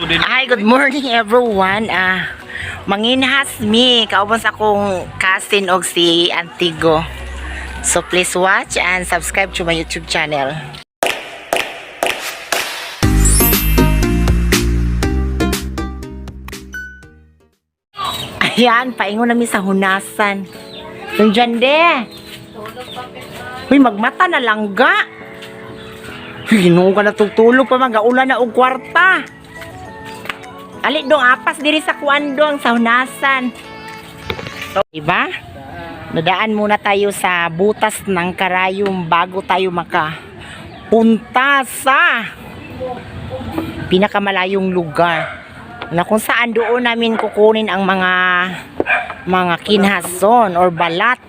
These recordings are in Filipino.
Hi, good morning everyone. Manginhas mi kaubos akong cousin og si Antigo. So please watch and subscribe to my YouTube channel. Ayan, paingon namin sa hunasan. Yung dyan de. Uy, magmata na langga. Ginoo ka na tutulog pa mag-aulan na og kwarta. Alit dong apas diri sa kuandong sa hunasan. So, diba? Nadaan muna tayo sa butas ng karayom bago tayo makapunta sa pinakamalayong lugar na kung saan doon namin kukunin ang mga kinhason or balat.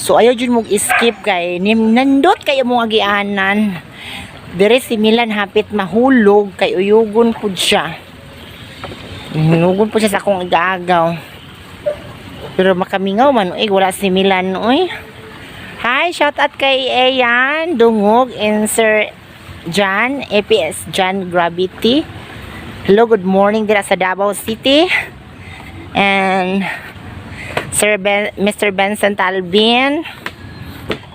So ayaw dyan mong skip kay nandot kayo mong agianan. Dire si Milan hapit mahulog kay uyugon po siya. Uyugon po siya sa akong igagaw. Pero makamingaw man wala si Milan oy. Hi, shout out kay Ayan Dungog and Sir John APS John Gravity. Hello, good morning dira sa Davao City. And Mr. Benson Talbin,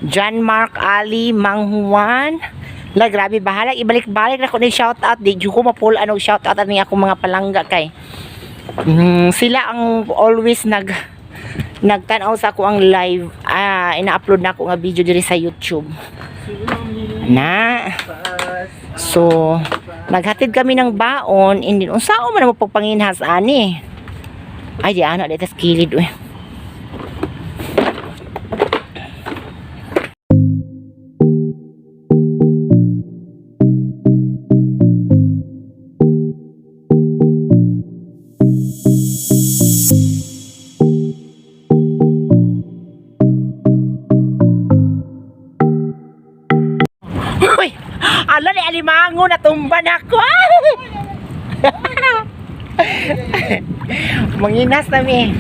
John Mark Ali Manghuan. La, grabe bahala, ibalik-balik na ko ni shout out. Di ko mapulaan og shout out ani akong mga palangga kay sila ang always nagtanaw sa ako ang live. Ina-upload na ako nga video diri sa YouTube. Na. So, naghatid kami ng baon, and din unsao man mo pagpanginhas ani. Ay di ana dito sa kilid oy. Uy, ala ni alimango na tumban ako. Manginas na mi.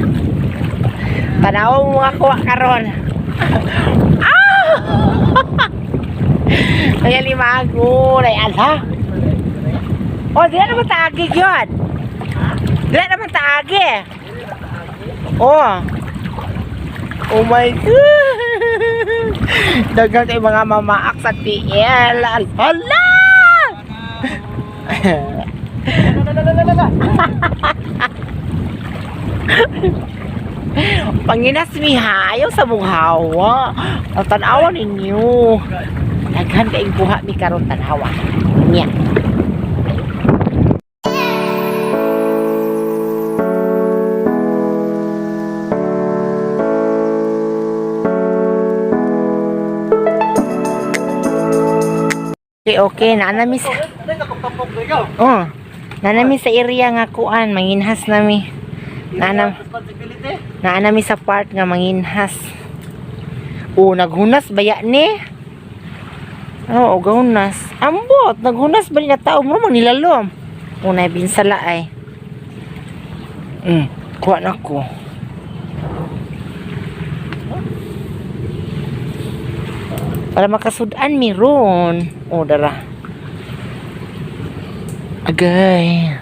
Tanaw mo nga kuha karon. Ay alimango, ay ala. Oh, di naman taagi yun. Di naman taagi. Oh my God. Dagang tayo mga mamaak sa TL. Hala! Panginas mi hayo sa bunghawa. Ang tanawa ninyo. Daghan kaing buha mi karon tanawa. Nya. Okay, nanami sa nanami sa area nga kuan manginhas nami. Nanami sa part nga manginhas. Naghunas baya ni. Gahunas. Ambot, naghunas ba ni na tao mo nilalom. Unay binsala ay. Kuha na ko. Para makasudan mi ron. Dara. Agay.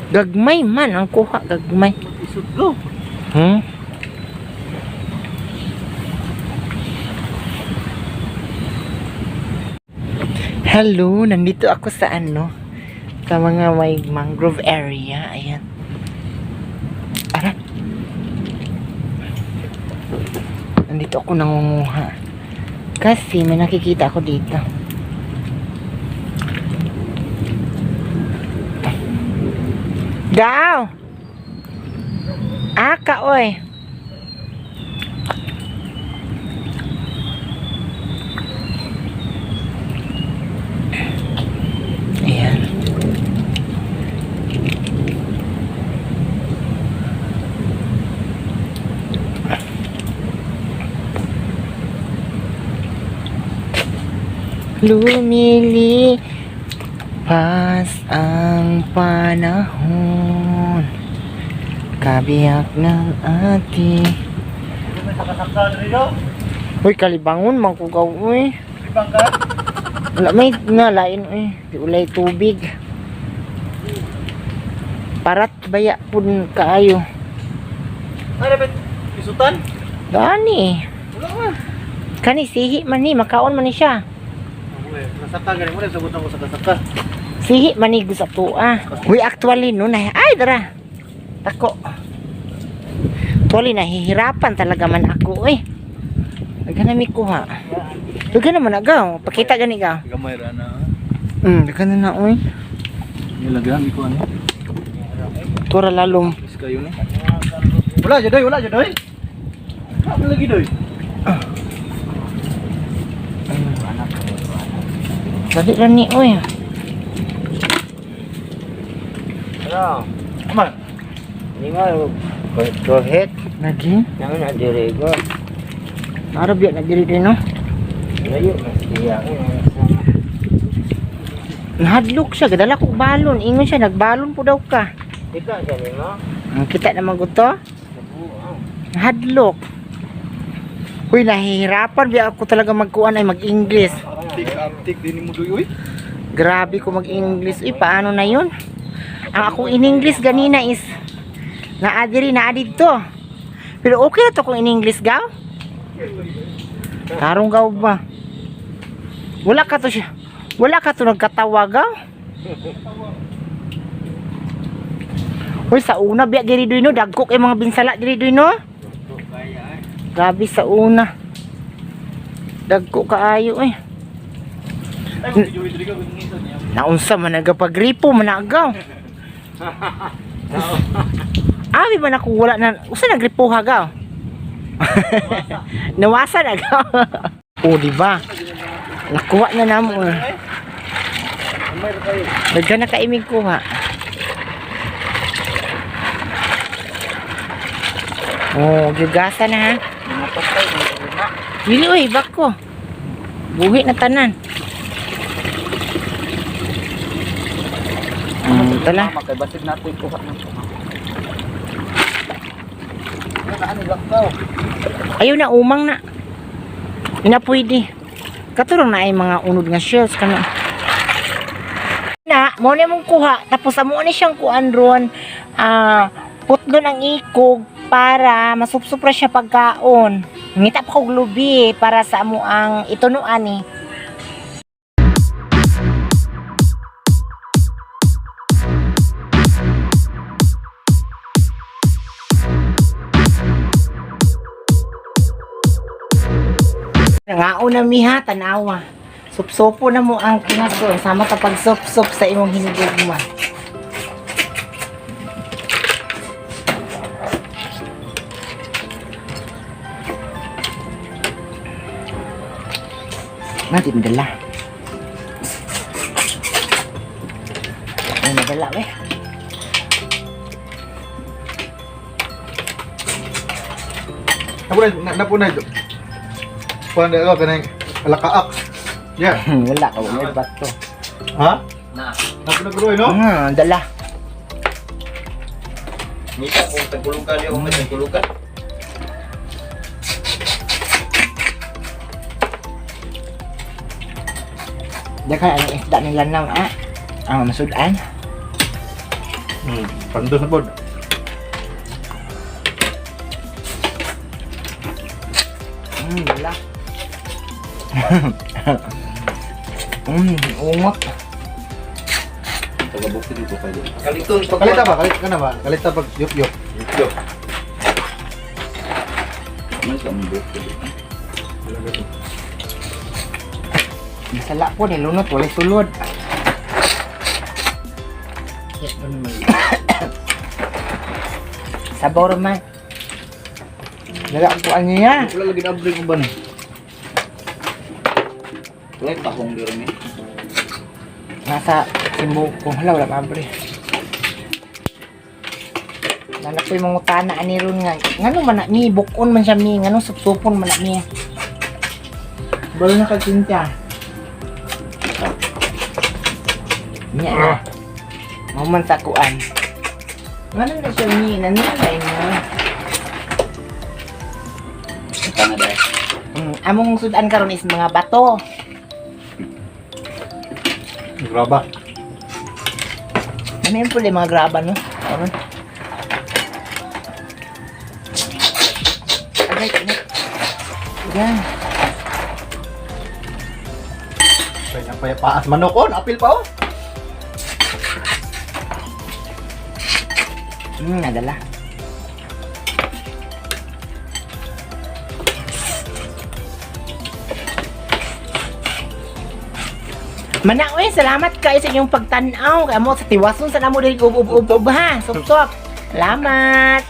Gagmay man ang kuha, gagmay. Isudlo. Hello, nandito ako sa sa mga may mangrove area. Ayan. Ara. Nandito ako nangunguha. Kasi may nakikita ako dito. Daw! Aka, oy! Ayan. Lumilipas ang panahon, kabiyak ng ating Uy, kalibangon, mangkugaw, uy. Libang ka? Wala, may nga lain, uy. Di ulay tubig. Parat baya pun kaayo. Ay, dapat isutan? Gani. Wala man. Kani sihi man ni, makaon man ni siya. Nasaka gani mo rin, sagutan ko sa kasaka. Sihi man ni sa tuwa. Uy, actually no na. Ay, dara. Tako. Actually nahihirapan talaga man ako eh. Dagan na mi kuha. Dagan naman agaw. Pakita gani ka. Gamay ra na. Dagan na oy. Nilagyan ko ano. Tura lalong. Is kayo ni. Wala jadoy, wala jadoy. Apa lagi doy? Dali ra ni oy. Ano? Aman. Ini mah kohet. Lagi. Yang nak dirego. Arab ya na diri din no. Layo mas iya. Nahadlok siya, gadala ko balon. Ingon siya, nagbalon po daw ka. Kita sa nimo. Kita naman gusto. Nahadlok. Uy, nahihirapan. Biya ako talaga magkuhan ay mag-English. Tik din mo doy. Grabe ko mag-English. Uy, paano na yun? Ang ako in English ganina is naadiri, naadid to. Pero okay na to kung in English gaw. Tarong gaw ba? Wala ka to siya. Wala ka to nagkatawa gaw. Uy, sa una biya diri doy no, dagko kay mga binsala diri doy no. Grabe sa una. Dagko kaayo eh. Naunsa man nagapagripo managaw. Abi man ako wala na. Usa nagripuha gaw. Nawasa na gaw. O di ba? Nakuha na namo. Daghan na kaimig kuha. Oh, gigasa na ha. Dili oy, bako. Buhi na tanan. Tala. Makaibasid natin kuha ng kuha. Ano lang daw? Ayaw na, umang na. Hindi na pwede. Katurang na ay mga unod nga shells. Kana. Na, mo na mong kuha. Tapos amo na siyang kuan ron. Putlon ang ikog para masupsupra siya pagkaon. Ngita pa kog lubi para sa amo ang itunuan ni. Nangaon na miha, tanawa. Supsopo na mo ang kinaso. Sama ka pag-sup-sup sa imong hinigugma. Nanti madala. Ay, madala eh. Napunay ito. Pwede ako kanang alakaak. Yeah. Wala ka, wala bato. Ha? Na. Napunagruay no? Dala. Mika kung tagulukan niyo kung tagulukan. Daka ang isda nila na masudan. Pandos na po. Dala. Ungot. Tagabukti dito kayo. Kaliton pag kalita ba? Kalit ka na ba? Kalita pag yup-yup. Yup-yup. Mas ang bukti dito. Masala po, nilunot, walay sulod. Sabaw man. Nagapuan niya. Wala lagi na-upgrade mo ba na? Wala yung tahong di rin eh. Nasa simbo ko. Wala mabre. Nanak ko yung mga utana ani ron nga. Ngano man na mi, bukon man siya mi. Ngano supsupon man na mi. Balo na kagkinta. Nya na. Maman takuan. Ngano na siya mi. Nanilay mo. Tanga dahil. Among sudan karon is mga bato. Graba. Ano yung pula, mga graba, no? Ano? Agay, agay. Yan. Pwede paas manokon, apil pa oh. Nadala. Manaoy, salamat kayo sa inyong pagtanaw. Kaya mo sa tiwason sa namo dili ub ha. Sup-sup. Salamat.